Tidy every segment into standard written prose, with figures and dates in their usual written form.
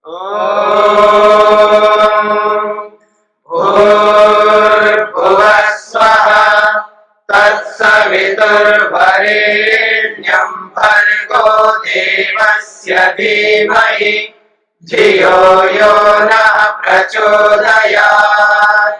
भूर्भुवः स्वः तत्सवितुर्वरेण्यं भर्गो देवस्य धीमहि धियो यो नः प्रचोदयात्।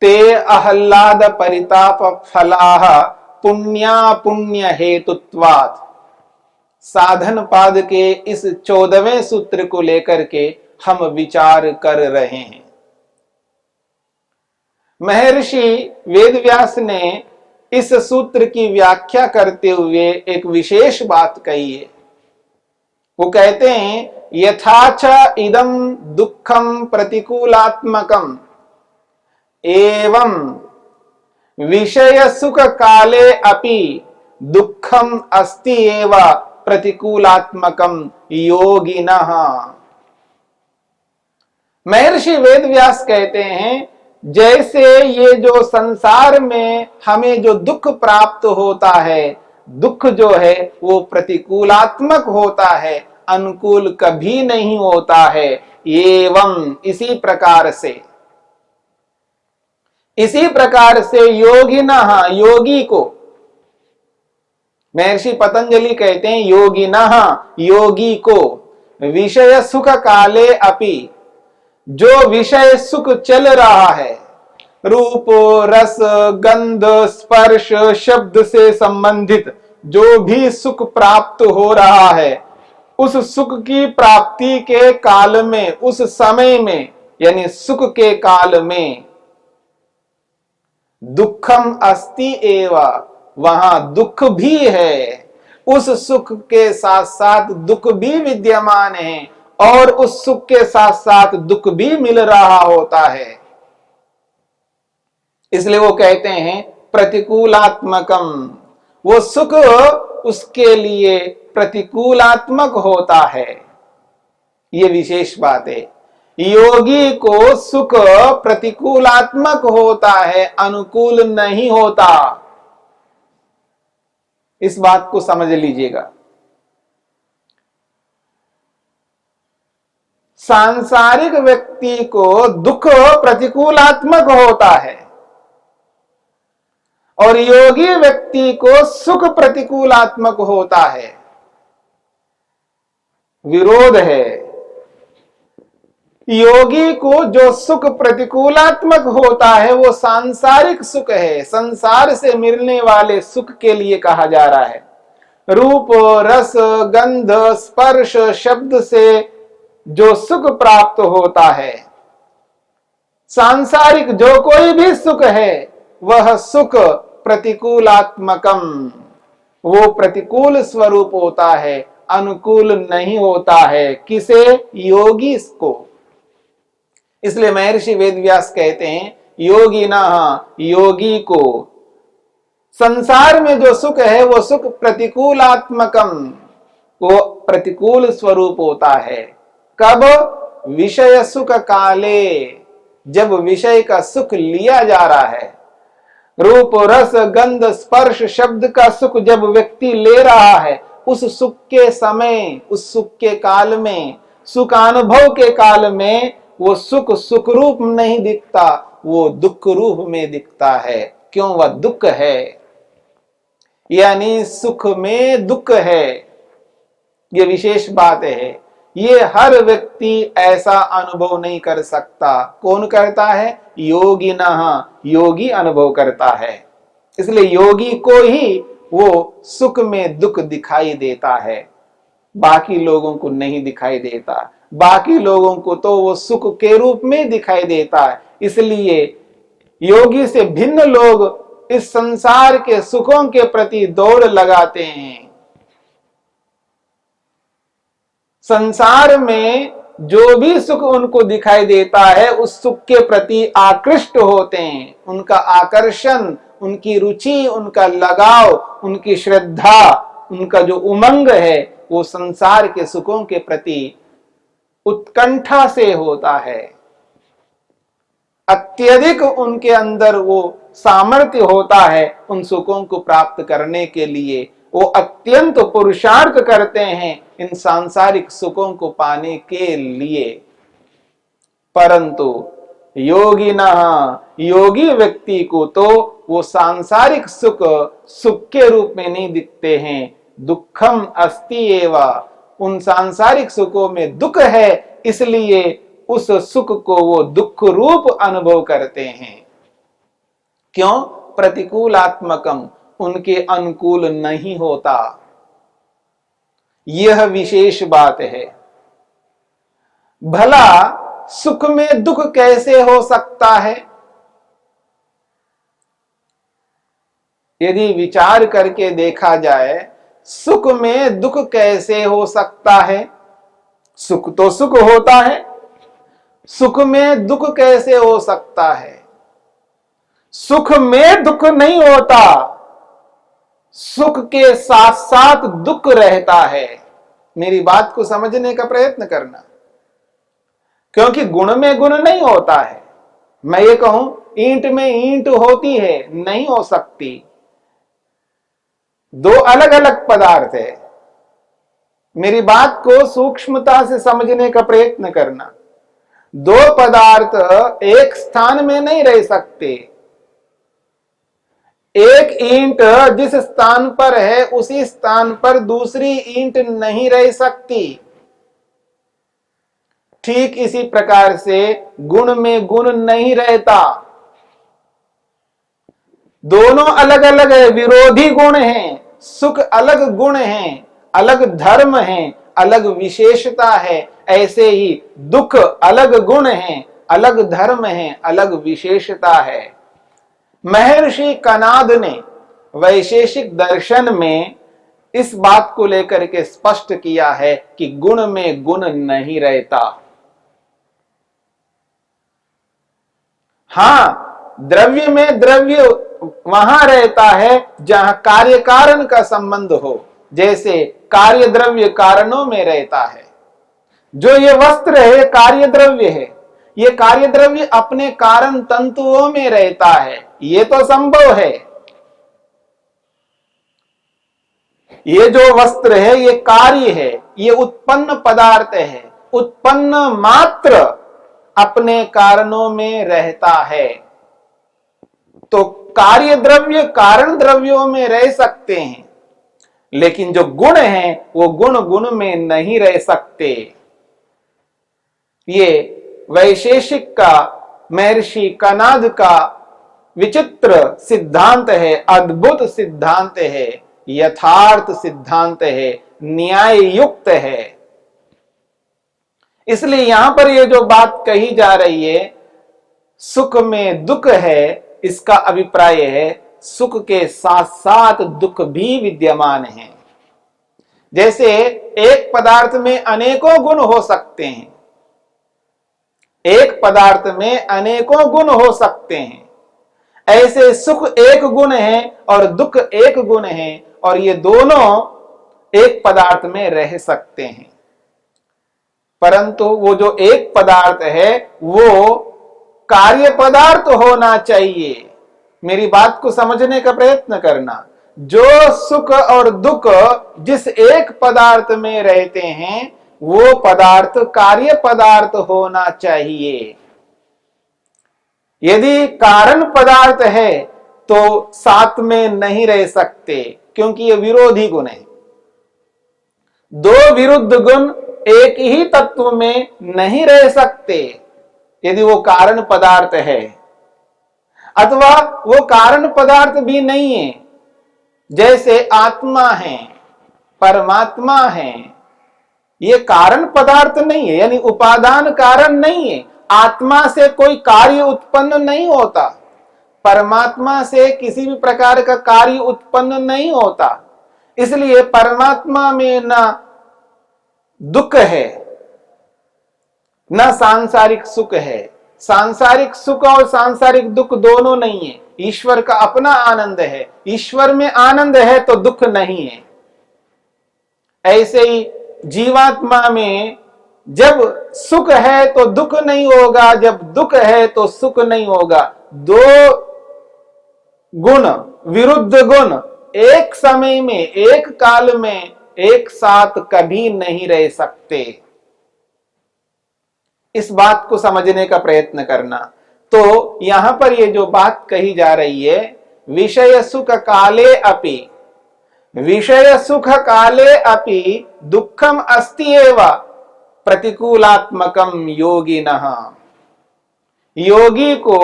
ते अहल्लाद परिताप फलाह पुण्या पुण्य हेतुत्वात्। साधन पाद के इस 14वें सूत्र को लेकर के हम विचार कर रहे हैं। महर्षि वेदव्यास ने इस सूत्र की व्याख्या करते हुए एक विशेष बात कही है। वो कहते हैं, यथाच इदं दुःखं प्रतिकूलात्मकं एवं विषय सुख काले अपि दुःखम अस्ति एव प्रतिकूलात्मकम योगिनः। महर्षि वेदव्यास कहते हैं, जैसे ये जो संसार में हमें जो दुख प्राप्त होता है, दुख जो है वो प्रतिकूलात्मक होता है, अनुकूल कभी नहीं होता है। एवं इसी प्रकार से योगिनः योगी को, महर्षि पतंजलि कहते हैं योगिनः योगी को, विषय सुख काले अपि, जो विषय सुख चल रहा है, रूप रस गंध स्पर्श शब्द से संबंधित जो भी सुख प्राप्त हो रहा है, उस सुख की प्राप्ति के काल में, उस समय में, यानी सुख के काल में दुखम अस्ति एव, वहां दुख भी है। उस सुख के साथ साथ दुख भी विद्यमान है और उस सुख के साथ साथ दुख भी मिल रहा होता है। इसलिए वो कहते हैं प्रतिकूलात्मकम, वो सुख उसके लिए प्रतिकूलात्मक होता है। ये विशेष बात है। योगी को सुख प्रतिकूलात्मक होता है, अनुकूल नहीं होता। इस बात को समझ लीजिएगा। सांसारिक व्यक्ति को दुख प्रतिकूलात्मक होता है और योगी व्यक्ति को सुख प्रतिकूलात्मक होता है। विरोध है। योगी को जो सुख प्रतिकूलात्मक होता है वो सांसारिक सुख है, संसार से मिलने वाले सुख के लिए कहा जा रहा है। रूप रस गंध स्पर्श शब्द से जो सुख प्राप्त होता है, सांसारिक जो कोई भी सुख है, वह सुख प्रतिकूलात्मकम, वो प्रतिकूल स्वरूप होता है, अनुकूल नहीं होता है। किसे? योगी को। इसलिए महर्षि वेदव्यास कहते हैं योगिनः योगी को संसार में जो सुख है वो सुख प्रतिकूलात्मकम, वो प्रतिकूल स्वरूप होता है। कब? विषय सुख काले, जब विषय का सुख लिया जा रहा है, रूप रस गंध स्पर्श शब्द का सुख जब व्यक्ति ले रहा है, उस सुख के समय, उस सुख के काल में, सुखानुभव के काल में वो सुख सुख रूप नहीं दिखता, वो दुख रूप में दिखता है। क्यों? वह दुख है, यानी सुख में दुख है। ये विशेष बात है। ये हर व्यक्ति ऐसा अनुभव नहीं कर सकता। कौन करता है? योगिनः योगी अनुभव करता है। इसलिए योगी को ही वो सुख में दुख दिखाई देता है, बाकी लोगों को नहीं दिखाई देता। बाकी लोगों को तो वो सुख के रूप में दिखाई देता है। इसलिए योगी से भिन्न लोग इस संसार के सुखों के प्रति दौड़ लगाते हैं। संसार में जो भी सुख उनको दिखाई देता है, उस सुख के प्रति आकृष्ट होते हैं। उनका आकर्षण, उनकी रुचि, उनका लगाव, उनकी श्रद्धा, उनका जो उमंग है, वो संसार के सुखों के प्रति उत्कंठा से होता है, अत्यधिक उनके अंदर वो सामर्थ्य होता है उन सुखों को प्राप्त करने के लिए। वो अत्यंत पुरुषार्थ करते हैं इन सांसारिक सुखों को पाने के लिए। परंतु योगी व्यक्ति को तो वो सांसारिक सुख सुख के रूप में नहीं दिखते हैं। दुखम अस्ति एवा, उन सांसारिक सुखों में दुख है, इसलिए उस सुख को वो दुख रूप अनुभव करते हैं। क्यों? प्रतिकूलात्मकम, उनके अनुकूल नहीं होता। यह विशेष बात है। भला सुख में दुख कैसे हो सकता है? यदि विचार करके देखा जाए, सुख में दुख कैसे हो सकता है? सुख तो सुख होता है, सुख में दुख कैसे हो सकता है? सुख में दुख नहीं होता, सुख के साथ साथ दुख रहता है। मेरी बात को समझने का प्रयत्न करना, क्योंकि गुण में गुण नहीं होता है। मैं ये कहूं ईंट में ईंट होती है, नहीं हो सकती। दो अलग अलग पदार्थ है। मेरी बात को सूक्ष्मता से समझने का प्रयत्न करना। दो पदार्थ एक स्थान में नहीं रह सकते। एक ईंट जिस स्थान पर है उसी स्थान पर दूसरी ईंट नहीं रह सकती। ठीक इसी प्रकार से गुण में गुण नहीं रहता। दोनों अलग अलग है, विरोधी गुण हैं। सुख अलग गुण हैं, अलग धर्म हैं, अलग विशेषता है। ऐसे ही दुख अलग गुण हैं, अलग धर्म हैं, अलग विशेषता है। महर्षि कनाद ने वैशेषिक दर्शन में इस बात को लेकर के स्पष्ट किया है कि गुण में गुण नहीं रहता। हां, द्रव्य में द्रव्य वहां रहता है जहां कार्य कारण का संबंध हो। जैसे कार्य द्रव्य कारणों में रहता है। जो ये वस्त्र है कार्य द्रव्य है, ये कार्य द्रव्य अपने कारण तंतुओं में रहता है, ये तो संभव है। ये जो वस्त्र है ये कार्य है, ये उत्पन्न पदार्थ है, उत्पन्न मात्र अपने कारणों में रहता है। तो कार्य द्रव्य कारण द्रव्यों में रह सकते हैं, लेकिन जो गुण हैं वो गुण गुण में नहीं रह सकते। ये वैशेषिक का, महर्षि कनाद का विचित्र सिद्धांत है, अद्भुत सिद्धांत है, यथार्थ सिद्धांत है, न्याय युक्त है। इसलिए यहां पर ये जो बात कही जा रही है, सुख में दुख है, इसका अभिप्राय है सुख के साथ साथ दुख भी विद्यमान है। जैसे एक पदार्थ में अनेकों गुण हो सकते हैं, एक पदार्थ में अनेकों गुण हो सकते हैं, ऐसे सुख एक गुण है और दुख एक गुण है, और ये दोनों एक पदार्थ में रह सकते हैं। परंतु वो जो एक पदार्थ है वो कार्य पदार्थ होना चाहिए। मेरी बात को समझने का प्रयत्न करना। जो सुख और दुख जिस एक पदार्थ में रहते हैं वो पदार्थ कार्य पदार्थ होना चाहिए। यदि कारण पदार्थ है तो साथ में नहीं रह सकते, क्योंकि ये विरोधी गुण है। दो विरुद्ध गुण एक ही तत्व में नहीं रह सकते यदि वो कारण पदार्थ है, अथवा वो कारण पदार्थ भी नहीं है। जैसे आत्मा है, परमात्मा है, ये कारण पदार्थ नहीं है, यानी उपादान कारण नहीं है। आत्मा से कोई कार्य उत्पन्न नहीं होता, परमात्मा से किसी भी प्रकार का कार्य उत्पन्न नहीं होता। इसलिए परमात्मा में ना दुख है, न सांसारिक सुख है। सांसारिक सुख और सांसारिक दुख दोनों नहीं है। ईश्वर का अपना आनंद है, ईश्वर में आनंद है तो दुख नहीं है। ऐसे ही जीवात्मा में जब सुख है तो दुख नहीं होगा, जब दुख है तो सुख नहीं होगा। दो गुण, विरुद्ध गुण एक समय में, एक काल में एक साथ कभी नहीं रह सकते। इस बात को समझने का प्रयत्न करना। तो यहां पर ये जो बात कही जा रही है, विषय सुख काले अपि, विषय सुख काले अपि दुखम अस्ति एव प्रतिकूलात्मकम योगिनः। योगी को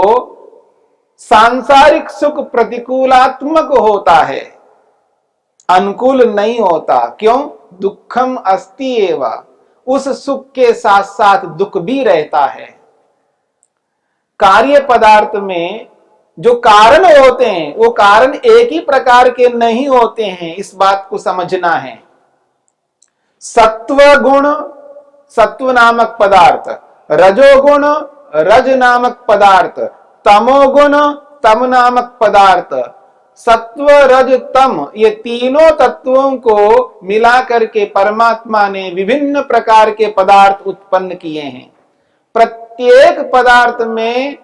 सांसारिक सुख प्रतिकूलात्मक होता है, अनुकूल नहीं होता। क्यों? दुखम अस्ति एव, उस सुख के साथ साथ दुख भी रहता है। कार्य पदार्थ में जो कारण होते हैं वो कारण एक ही प्रकार के नहीं होते हैं, इस बात को समझना है। सत्व गुण सत्व नामक पदार्थ, रजोगुण रज नामक पदार्थ, तमोगुण तम नामक पदार्थ, सत्व रज तम, ये तीनों तत्वों को मिला करके परमात्मा ने विभिन्न प्रकार के पदार्थ उत्पन्न किए हैं। प्रत्येक पदार्थ में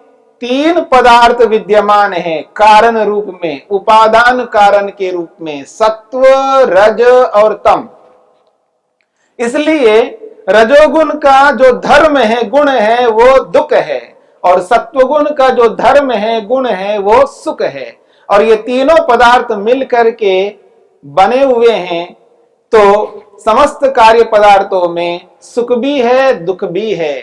तीन पदार्थ विद्यमान हैं कारण रूप में, उपादान कारण के रूप में, सत्व रज और तम। इसलिए रजोगुण का जो धर्म है, गुण है, वो दुख है, और सत्वगुण का जो धर्म है, गुण है, वो सुख है। और ये तीनों पदार्थ मिल करके बने हुए हैं। तो समस्त कार्य पदार्थों में सुख भी है, दुख भी है।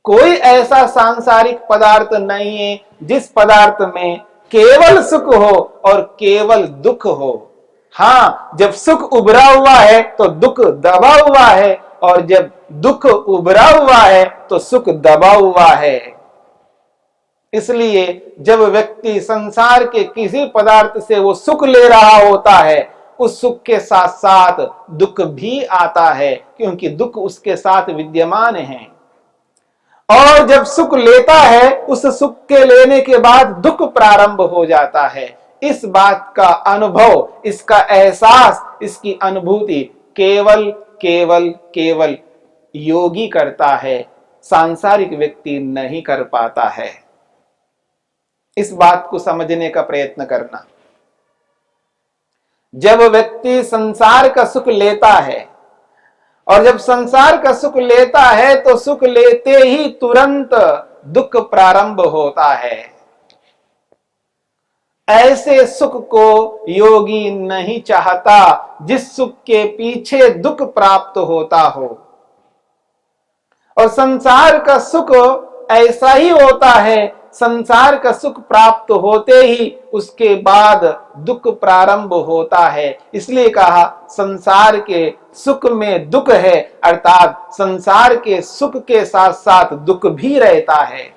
कोई ऐसा सांसारिक पदार्थ नहीं है जिस पदार्थ में केवल सुख हो और केवल दुख हो। हाँ, जब सुख उभरा हुआ है तो दुख दबा हुआ है, और जब दुख उभरा हुआ है तो सुख दबा हुआ है। इसलिए जब व्यक्ति संसार के किसी पदार्थ से वो सुख ले रहा होता है, उस सुख के साथ साथ दुख भी आता है, क्योंकि दुख उसके साथ विद्यमान है। और जब सुख लेता है, उस सुख के लेने के बाद दुख प्रारंभ हो जाता है। इस बात का अनुभव, इसका एहसास, इसकी अनुभूति केवल केवल केवल योगी करता है, सांसारिक व्यक्ति नहीं कर पाता है। इस बात को समझने का प्रयत्न करना। जब व्यक्ति संसार का सुख लेता है, और जब संसार का सुख लेता है तो सुख लेते ही तुरंत दुख प्रारंभ होता है। ऐसे सुख को योगी नहीं चाहता जिस सुख के पीछे दुख प्राप्त होता हो। और संसार का सुख ऐसा ही होता है, संसार का सुख प्राप्त होते ही उसके बाद दुख प्रारंभ होता है। इसलिए कहा संसार के सुख में दुख है, अर्थात संसार के सुख के साथ साथ दुख भी रहता है।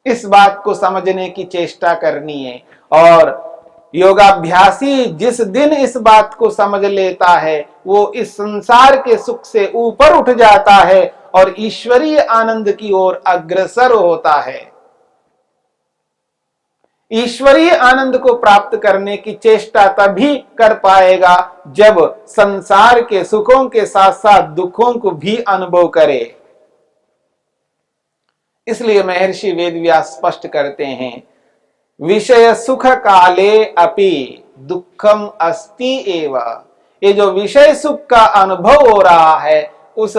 इस बात को समझने की चेष्टा करनी है। और योगाभ्यासी जिस दिन इस बात को समझ लेता है, वो इस संसार के सुख से ऊपर उठ जाता है और ईश्वरीय आनंद की ओर अग्रसर होता है। ईश्वरीय आनंद को प्राप्त करने की चेष्टा तभी कर पाएगा जब संसार के सुखों के साथ साथ दुखों को भी अनुभव करे। इसलिए महर्षि वेदव्यास स्पष्ट करते हैं, विषय सुख काले अपि दुखम अस्ति एव। ये जो विषय सुख का अनुभव हो रहा है, उस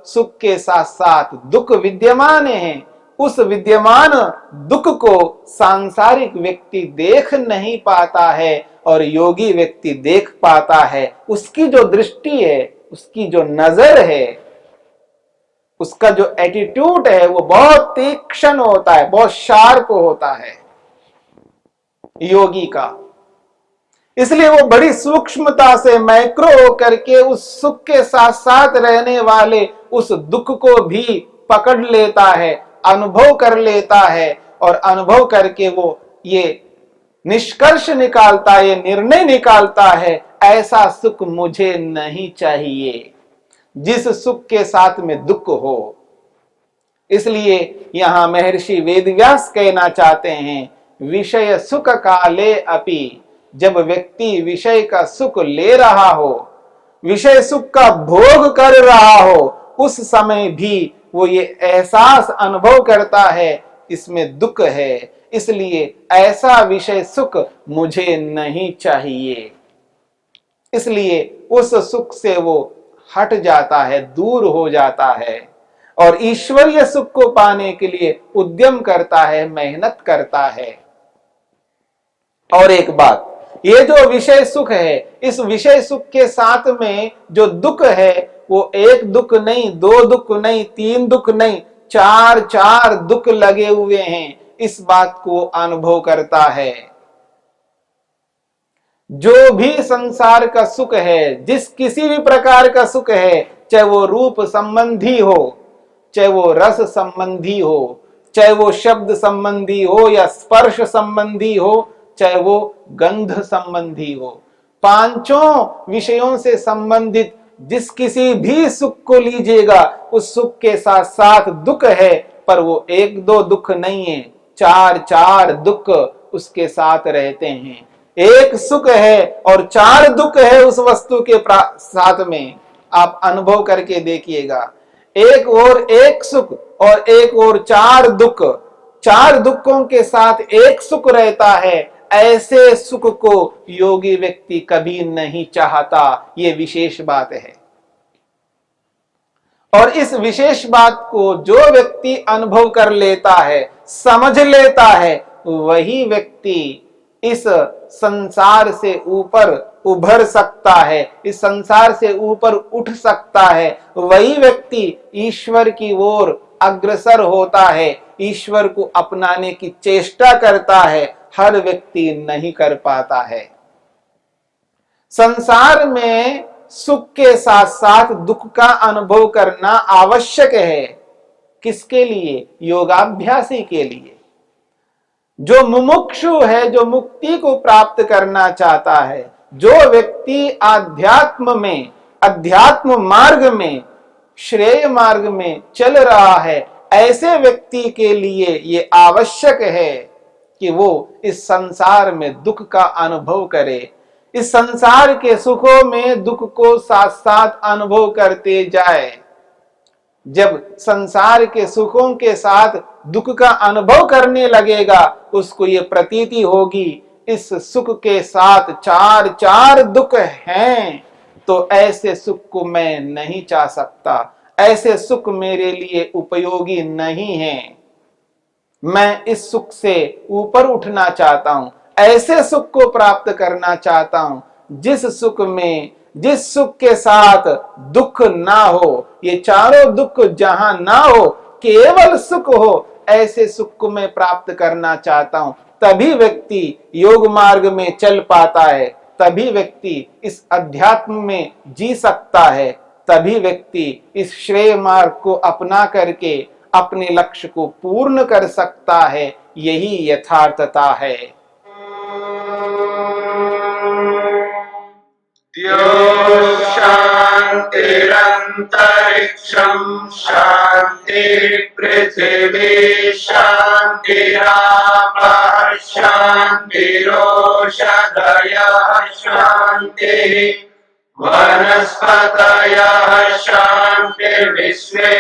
सुख के साथ साथ दुख विद्यमान है। उस विद्यमान दुख को सांसारिक व्यक्ति देख नहीं पाता है और योगी व्यक्ति देख पाता है। उसकी जो दृष्टि है, उसकी जो नजर है, उसका जो एटीट्यूड है, वो बहुत तीक्ष्ण होता है, बहुत शार्प होता है योगी का। इसलिए वो बड़ी सूक्ष्मता से मैक्रो होकर के उस सुख के साथ साथ रहने वाले उस दुख को भी पकड़ लेता है, अनुभव कर लेता है, और अनुभव करके वो ये निष्कर्ष निकालता है, ये निर्णय निकालता है, ऐसा सुख मुझे नहीं चाहिए जिस सुख के साथ में दुख हो। इसलिए यहां महर्षि वेदव्यास कहना चाहते हैं, विषय सुख काले अपि, जब व्यक्ति विषय का सुख ले रहा हो, विषय सुख का भोग कर रहा हो, उस समय भी वो ये एहसास अनुभव करता है इसमें दुख है, इसलिए ऐसा विषय सुख मुझे नहीं चाहिए। इसलिए उस सुख से वो हट जाता है, दूर हो जाता है और ईश्वरीय सुख को पाने के लिए उद्यम करता है, मेहनत करता है। और एक बात, ये जो विषय सुख है, इस विषय सुख के साथ में जो दुख है, वो एक दुख नहीं, दो दुख नहीं, तीन दुख नहीं, चार दुख लगे हुए हैं, इस बात को अनुभव करता है। जो भी संसार का सुख है, जिस किसी भी प्रकार का सुख है, चाहे वो रूप संबंधी हो, चाहे वो रस संबंधी हो, चाहे वो शब्द संबंधी हो या स्पर्श संबंधी हो, चाहे वो गंध संबंधी हो, पांचों विषयों से संबंधित जिस किसी भी सुख को लीजिएगा, उस सुख के साथ साथ दुख है, पर वो एक दो दुख नहीं है, चार दुख उसके साथ रहते हैं। एक सुख है और चार दुख है उस वस्तु के साथ में, आप अनुभव करके देखिएगा। एक और एक सुख और एक और चार दुख, चार दुखों के साथ एक सुख रहता है, ऐसे सुख को योगी व्यक्ति कभी नहीं चाहता। ये विशेष बात है और इस विशेष बात को जो व्यक्ति अनुभव कर लेता है, समझ लेता है, वही व्यक्ति इस संसार से ऊपर उभर सकता है, इस संसार से ऊपर उठ सकता है। वही व्यक्ति ईश्वर की ओर अग्रसर होता है, ईश्वर को अपनाने की चेष्टा करता है। हर व्यक्ति नहीं कर पाता है। संसार में सुख के साथ साथ दुख का अनुभव करना आवश्यक है। किसके लिए? योगाभ्यासी के लिए। जो मुमुक्षु है, जो मुक्ति को प्राप्त करना चाहता है, जो व्यक्ति अध्यात्म मार्ग में, श्रेय मार्ग में चल रहा है, ऐसे व्यक्ति के लिए ये आवश्यक है कि वो इस संसार में दुख का अनुभव करे, इस संसार के सुखों में दुख को साथ साथ अनुभव करते जाए। जब संसार के सुखों के साथ दुख का अनुभव करने लगेगा, उसको ये प्रतीति होगी इस सुख के साथ चार दुख हैं, तो ऐसे सुख को मैं नहीं चाह सकता, ऐसे सुख मेरे लिए उपयोगी नहीं है। मैं इस सुख से ऊपर उठना चाहता हूं, ऐसे सुख को प्राप्त करना चाहता हूं जिस सुख के साथ दुख ना हो, ये चारों दुख जहां ना हो, केवल सुख हो, ऐसे सुख को मैं प्राप्त करना चाहता हूं। तभी व्यक्ति योग मार्ग में चल पाता है, तभी व्यक्ति इस अध्यात्म में जी सकता है, तभी व्यक्ति इस श्रेय मार्ग को अपना करके अपने लक्ष्य को पूर्ण कर सकता है। यही यथार्थता है। शांतिरंतरिक्षं शांति पृथिवी शांतिरापः शांतिरोषधयः शांतिः वनस्पतयः शांतिर्विश्वे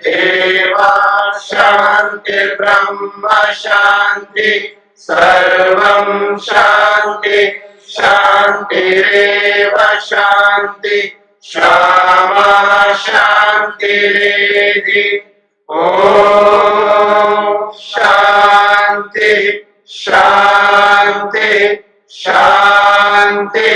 देवाः शांतिर्ब्रह्म शांति सर्वं शांति शांतिरेव शांति क्षमा शांतिरेधि। ओम शांति शांति शांति।